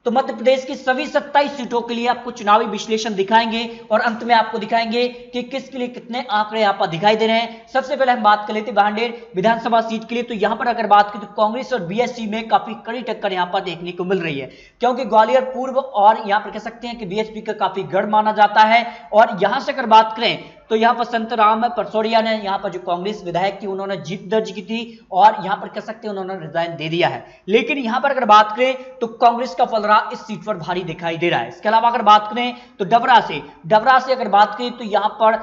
तो मध्य प्रदेश की सभी 27 सीटों के लिए आपको चुनावी विश्लेषण दिखाएंगे और अंत में आपको दिखाएंगे कि किसके लिए कितने आंकड़े यहाँ पर दिखाई दे रहे हैं। सबसे पहले हम बात कर लेते हैं भांडेर विधानसभा सीट के लिए। तो यहाँ पर अगर बात करें तो कांग्रेस और बीएसपी में काफी कड़ी टक्कर यहाँ पर देखने को मिल रही है, क्योंकि ग्वालियर पूर्व और यहाँ पर कह सकते हैं कि बीएसपी का काफी गढ़ माना जाता है। और यहां से अगर बात करें तो यहाँ पर संत राम परसोड़िया ने यहाँ पर जो कांग्रेस विधायक थी उन्होंने जीत दर्ज की थी और यहाँ पर कह सकते हैं उन्होंने रिजाइन दे दिया है। लेकिन यहाँ पर अगर बात करें तो कांग्रेस का पलड़ा इस सीट पर भारी दिखाई दे रहा है। इसके अलावा अगर बात करें तो डबरा से अगर बात करें तो यहाँ पर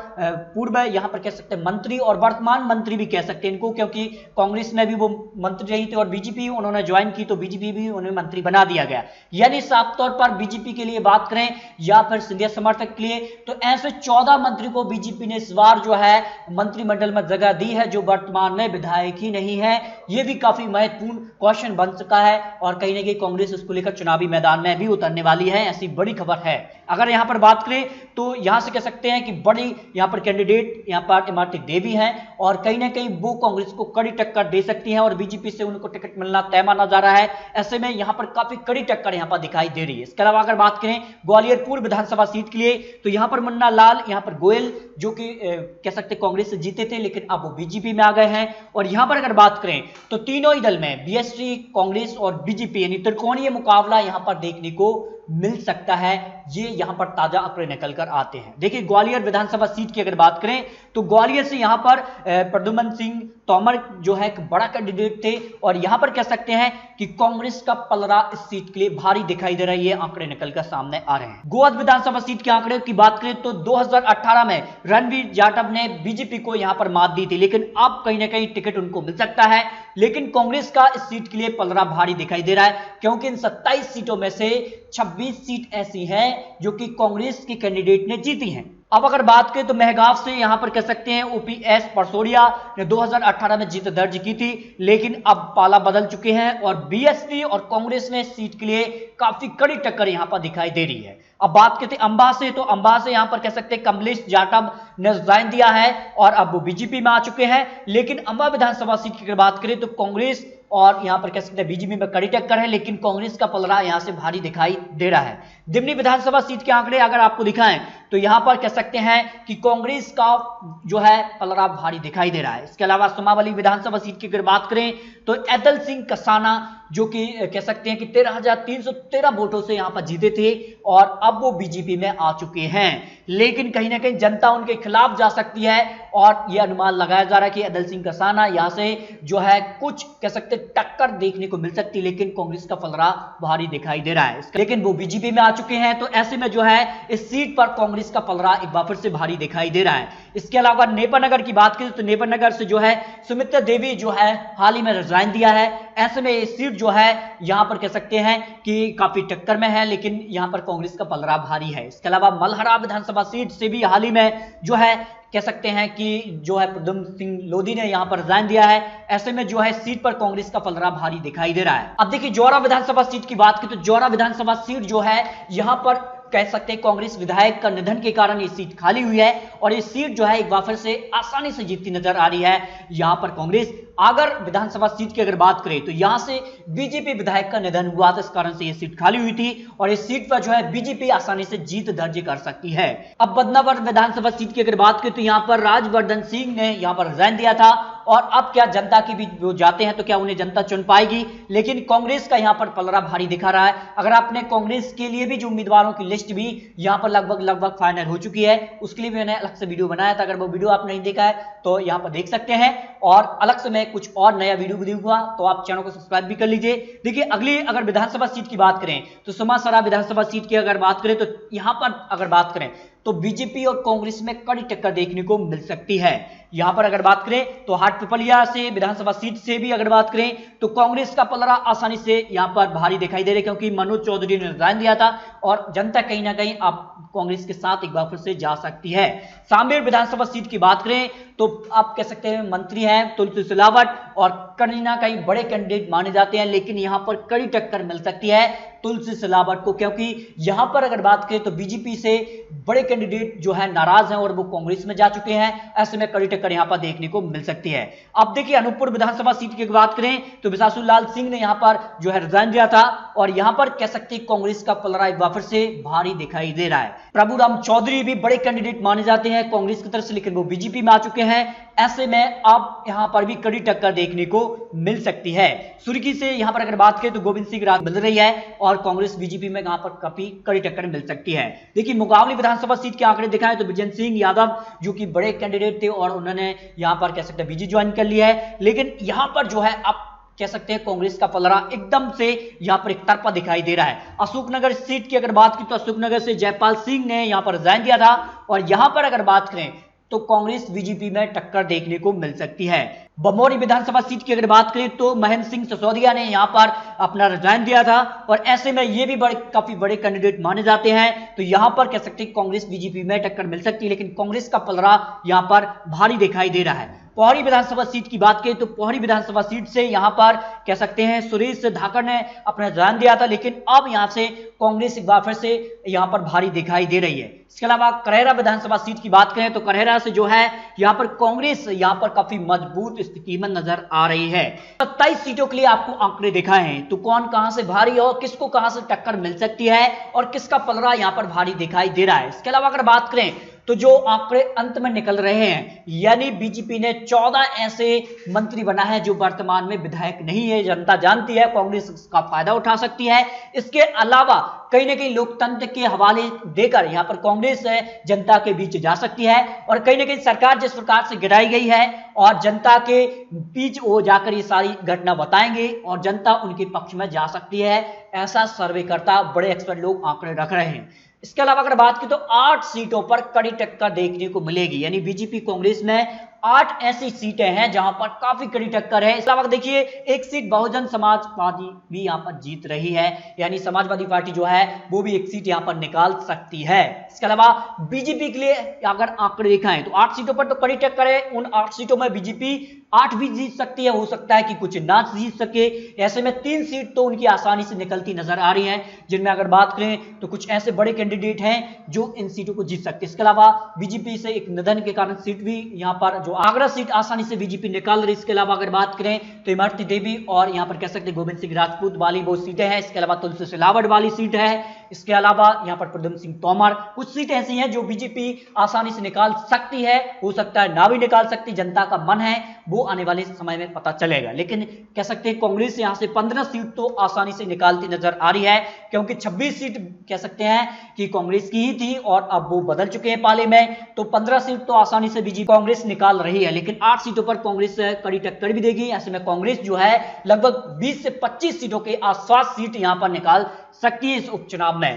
पूर्व यहाँ पर कह सकते हैं मंत्री और वर्तमान मंत्री भी कह सकते हैं इनको, क्योंकि कांग्रेस में भी वो मंत्री रही थी और बीजेपी उन्होंने ज्वाइन की तो बीजेपी भी उन्हें मंत्री बना दिया गया। यानी साफ तौर पर बीजेपी के लिए बात करें या फिर सिंधिया समर्थक के लिए तो ऐसे 14 मंत्री को बीजेपी ने इस बार जो है मंत्रिमंडल में जगह दी है जो वर्तमान में विधायक ही नहीं है। यह भी काफी महत्वपूर्ण क्वेश्चन बन चुका है और कहीं ना कहीं कांग्रेस इसको लेकर चुनावी मैदान में भी उतरने वाली है, ऐसी बड़ी खबर है। अगर यहां पर बात करें तो यहां से कह सकते हैं कि बड़ी यहां पर कैंडिडेट यहां पर इमरती देवी हैं और कहीं ना कहीं वो कांग्रेस को कड़ी टक्कर दे सकती हैं और बीजेपी से उनको टिकट मिलना तय माना जा रहा है। ऐसे में यहां पर काफी कड़ी टक्कर यहां पर दिखाई दे रही है। इसके अलावा अगर बात करें ग्वालियर पूर्व विधानसभा सीट के लिए तो यहां पर मुन्ना लाल यहां पर गोयल जो कि कह सकते कांग्रेस से जीते थे लेकिन अब वो बीजेपी में आ गए हैं। और यहां पर अगर बात करें तो तीनों ही दल में बीएसपी, कांग्रेस और बीजेपी यानी त्रिकोणीय मुकाबला यहां पर देखने को मिल सकता है। ये यहां पर ताजा आंकड़े निकल कर आते हैं। देखिए ग्वालियर विधानसभा सीट की अगर बात करें तो ग्वालियर से यहां पर प्रद्युम्न सिंह तोमर जो है एक बड़ा कैंडिडेट थे और यहां पर कह सकते हैं कि कांग्रेस का पलड़ा इस सीट के लिए भारी दिखाई दे रहा है। ये आंकड़े निकलकर सामने आ रहे हैं। गोवा विधानसभा सीट के आंकड़े की बात करें तो 2018 में रणवीर जाटव ने बीजेपी को यहां पर मात दी थी, लेकिन अब कहीं ना कहीं टिकट उनको मिल सकता है। लेकिन कांग्रेस का इस सीट के लिए पलड़ा भारी दिखाई दे रहा है, क्योंकि इन 27 सीटों में से 26 सीट ऐसी हैं जो कि कांग्रेस के कैंडिडेट ने जीती हैं। अब अगर बात करें तो मेहगांव से यहां पर कह सकते हैं ओपीएस परसोड़िया ने 2018 में जीत दर्ज की थी, लेकिन अब पाला बदल चुके हैं और बीएसपी और कांग्रेस में सीट के लिए काफी कड़ी टक्कर यहां पर दिखाई दे रही है। अब बात करते हैं अंबा से, तो अंबा से यहां पर कह सकते हैं कमलेश जाटव ने रिजाइन दिया है और अब वो बीजेपी में आ चुके हैं। लेकिन अंबा विधानसभा सीट की बात करें तो कांग्रेस और यहां पर कह सकते हैं बीजेपी में कड़ी टक्कर है, लेकिन कांग्रेस का पलड़ा यहां से भारी दिखाई दे रहा है। दिमनी विधानसभा सीट के आंकड़े अगर आपको दिखाएं तो यहां पर कह सकते हैं कि कांग्रेस का जो है पलड़ा भारी दिखाई दे रहा है। इसके अलावा सुमावली विधानसभा सीट की अगर बात करें तो ऐदल सिंह कसाना जो कि कह सकते हैं कि 13,313 वोटों से यहां पर जीते थे और अब वो बीजेपी में आ चुके हैं। लेकिन कहीं ना कहीं जनता उनके खिलाफ जा सकती है और यह अनुमान लगाया जा रहा है कि ऐदल सिंह कसाना यहां से जो है कुछ कह सकते टक्कर देखने को मिल सकती है, लेकिन कांग्रेस का पलड़ा भारी दिखाई दे रहा है। लेकिन वो बीजेपी में आ चुके हैं तो ऐसे में जो है इस सीट पर कांग्रेस का पलड़ा एक बार फिर से भारी दिखाई दे रहा है। इसके अलावा नेपानगर की बात करें तो नेपानगर से जो है सुमित्रा देवी जो है हाल ही में रिजाइन दिया है। ऐसे में ये सीट जो है यहां पर कह सकते हैं कि काफी टक्कर में है, लेकिन यहां पर कांग्रेस का पलड़ा भारी है। इसके अलावा मलहरा विधानसभा सीट से भी हाल ही में जो है कह सकते हैं कि जो है प्रद्युम्न सिंह लोधी ने यहां पर रिजाइन दिया है। ऐसे में जो है सीट पर कांग्रेस का पलड़ा भारी दिखाई दे रहा है। अब देखिए जौरा विधानसभा सीट की बात करें तो जौरा विधानसभा सीट जो है यहां पर कह सकते हैं कांग्रेस विधायक का निधन के कारण ये सीट खाली हुई है और ये सीट जो है एक बार फिर से आसानी से जीतती नजर आ रही है। यहां पर कांग्रेस अगर विधानसभा सीट की अगर बात करें तो यहां से बीजेपी विधायक का निधन हुआ था, इस कारण से यह सीट खाली हुई थी और इस सीट पर जो है बीजेपी आसानी से जीत दर्ज कर सकती है। अब बदनावर विधानसभा सीट की अगर बात करें तो यहां पर राजवर्धन सिंह ने यहां पर रिजाइन दिया था और अब क्या जनता के बीच वो जाते हैं तो क्या उन्हें जनता चुन पाएगी, लेकिन कांग्रेस का यहां पर पलड़ा भारी दिखा रहा है। अगर आपने कांग्रेस के लिए भी जो उम्मीदवारों की लिस्ट भी यहां पर लगभग फाइनल हो चुकी है, उसके लिए भी मैंने अलग से वीडियो बनाया था। अगर वो वीडियो आप नहीं देखा है तो यहां पर देख सकते हैं और अलग से मैं कुछ और नया वीडियो दूंगा तो आप चैनल को सब्सक्राइब भी कर लीजिए। देखिए अगली अगर विधानसभा सीट की बात करें तो सुमासरा विधानसभा सीट की अगर बात करें तो यहां पर अगर बात करें तो बीजेपी और कांग्रेस में कड़ी टक्कर देखने को मिल सकती है। यहां पर अगर बात करें तो हाटपिपलिया से विधानसभा सीट से भी अगर बात करें तो कांग्रेस का पलड़ा आसानी से यहां पर भारी दिखाई दे रहा है, क्योंकि मनोज चौधरी ने रिजाइन दिया था और जनता कहीं ना कहीं अब कांग्रेस के साथ एक बार फिर से जा सकती है। सांबेर विधानसभा सीट की बात करें तो आप कह सकते हैं मंत्री हैं तुलसी सिलावट और कहीं ना कहीं बड़े कैंडिडेट माने जाते हैं, लेकिन यहां पर कड़ी टक्कर मिल सकती है। तुलसी सिलावट को, क्योंकि यहां पर अगर बात करें तो बीजेपी से बड़े कैंडिडेट जो है नाराज हैं और वो कांग्रेस में जा चुके हैं। ऐसे में कड़ी टक्कर यहां पर देखने को मिल सकती है। अब देखिए अनूपपुर विधानसभा सीट की बात करें तो बिसासु लाल सिंह ने यहां पर जो है रिजाइन दिया था और यहां पर कह सकते हैं कांग्रेस का पलड़ा एक बार फिर से भारी दिखाई दे रहा है। प्रभुराम चौधरी भी बड़े कैंडिडेट माने जाते हैं कांग्रेस की तरफ से, लेकिन वो बीजेपी में आ चुके हैं। ऐसे में अब यहां पर भी कड़ी टक्कर देखने को मिल सकती है। सुर्खी से यहां पर अगर बात करें तो गोविंद सिंह राज मिल रही है और कांग्रेस बीजेपी में यहां पर काफी कड़ी टक्कर मिल सकती है। देखिए मुकाबले विधानसभा सीट के आंकड़े दिखाएं तो विजेंद्र सिंह यादव जो कि बड़े कैंडिडेट थे और उन्होंने यहां पर कह सकते हैं बीजेपी ज्वाइन कर लिया है, लेकिन यहां पर जो है अब कह सकते हैं कांग्रेस का पलड़ा एकदम से यहां पर एक तरफा दिखाई दे रहा है। अशोकनगर सीट की अगर बात की तो अशोकनगर से जयपाल सिंह ने यहां पर रिजाइन दिया था और यहां पर अगर बात करें तो कांग्रेस बीजेपी में टक्कर देखने को मिल सकती है। बमोरी विधानसभा सीट की अगर बात करें तो महेंद्र सिंह सिसोदिया ने यहां पर अपना रिजाइन दिया था और ऐसे में ये भी काफी बड़े कैंडिडेट माने जाते हैं, तो यहां पर कह सकते हैं कांग्रेस बीजेपी में टक्कर मिल सकती है, लेकिन कांग्रेस का पलड़ा यहां पर भारी दिखाई दे रहा है। पोहरी विधानसभा सीट की बात करें तो पोहरी विधानसभा सीट से यहां पर कह सकते हैं सुरेश धाकड़ ने अपना रिजाइन दिया था, लेकिन अब यहां से कांग्रेस एक बार फिर से यहां पर भारी दिखाई दे रही है। इसके अलावा करहरा विधानसभा सीट की बात करें तो करहरा से जो है यहां पर कांग्रेस यहां पर काफी मजबूत स्थिति में नजर आ रही है। 27 सीटों के लिए आपको आंकड़े दिखाए हैं, तो कौन कहां से भारी और किसको कहां से टक्कर मिल सकती है और किसका पलड़ा यहां पर भारी दिखाई दे रहा है। इसके अलावा अगर बात करें तो जो आंकड़े अंत में निकल रहे हैं, यानी बीजेपी ने 14 ऐसे मंत्री बना है जो वर्तमान में विधायक नहीं है। जनता जानती है कांग्रेस इसका फायदा उठा सकती है। इसके अलावा कहीं ना कहीं लोकतंत्र के हवाले देकर यहां पर कांग्रेस जनता के बीच जा सकती है और कहीं ना कहीं सरकार जिस प्रकार से गिराई गई है और जनता के बीच वो जाकर ये सारी घटना बताएंगे और जनता उनके पक्ष में जा सकती है, ऐसा सर्वेकर्ता बड़े एक्सपर्ट लोग आंकड़े रख रहे हैं। इसके अलावा अगर बात की तो 8 सीटों पर कड़ी टक्कर देखने को मिलेगी, यानी बीजेपी कांग्रेस में 8 ऐसी सीटें हैं जहां पर काफी कड़ी टक्कर है। इसके अलावा देखिए एक सीट बहुजन समाज पार्टी भी यहां पर जीत रही है, यानी समाजवादी पार्टी जो है वो भी एक सीट यहां पर निकाल सकती है। इसके अलावा बीजेपी के लिए अगर आंकड़े दिखाएं तो 8 सीटों पर तो कड़ी टक्कर है। उन 8 सीटों में बीजेपी 8 भी जीत सकती है, हो सकता है कि कुछ ना जीत सके। ऐसे में 3 सीट तो उनकी आसानी से निकलती नजर आ रही है, जिनमें अगर बात करें तो कुछ ऐसे बड़े कैंडिडेट हैं जो इन सीटों को जीत सकते हैं। इसके अलावा बीजेपी से एक निधन के कारण सीट भी यहां पर जो आगरा सीट आसानी से बीजेपी निकाल रही। इसके अलावा अगर बात करें तो इमरती देवी और यहां पर कह सकते हैं गोविंद सिंह राजपूत वाली वो सीटें हैं। इसके अलावा तुलसी सिलावट वाली सीट है। इसके अलावा यहां पर प्रद्युम्न सिंह तोमर, कुछ सीटें ऐसी हैं जो बीजेपी आसानी से निकाल सकती है, हो सकता है ना भी निकाल सकती। जनता का मन है वो आने वाले समय में पता चलेगा, लेकिन कह सकते हैं कांग्रेस यहां से 15 सीट तो आसानी से निकालती नजर आ रही है, क्योंकि 26 सीट कह सकते हैं कि कांग्रेस की ही थी और अब वो बदल चुके हैं पाले में, तो 15 सीट तो आसानी से बीजेपी कांग्रेस निकाल रही है, लेकिन 8 सीटों पर कांग्रेस कड़ी टक्कर भी देगी। ऐसे में कांग्रेस जो है लगभग 20 से 25 सीटों के आसपास सीट यहां पर निकाल सकती है इस उपचुनाव में।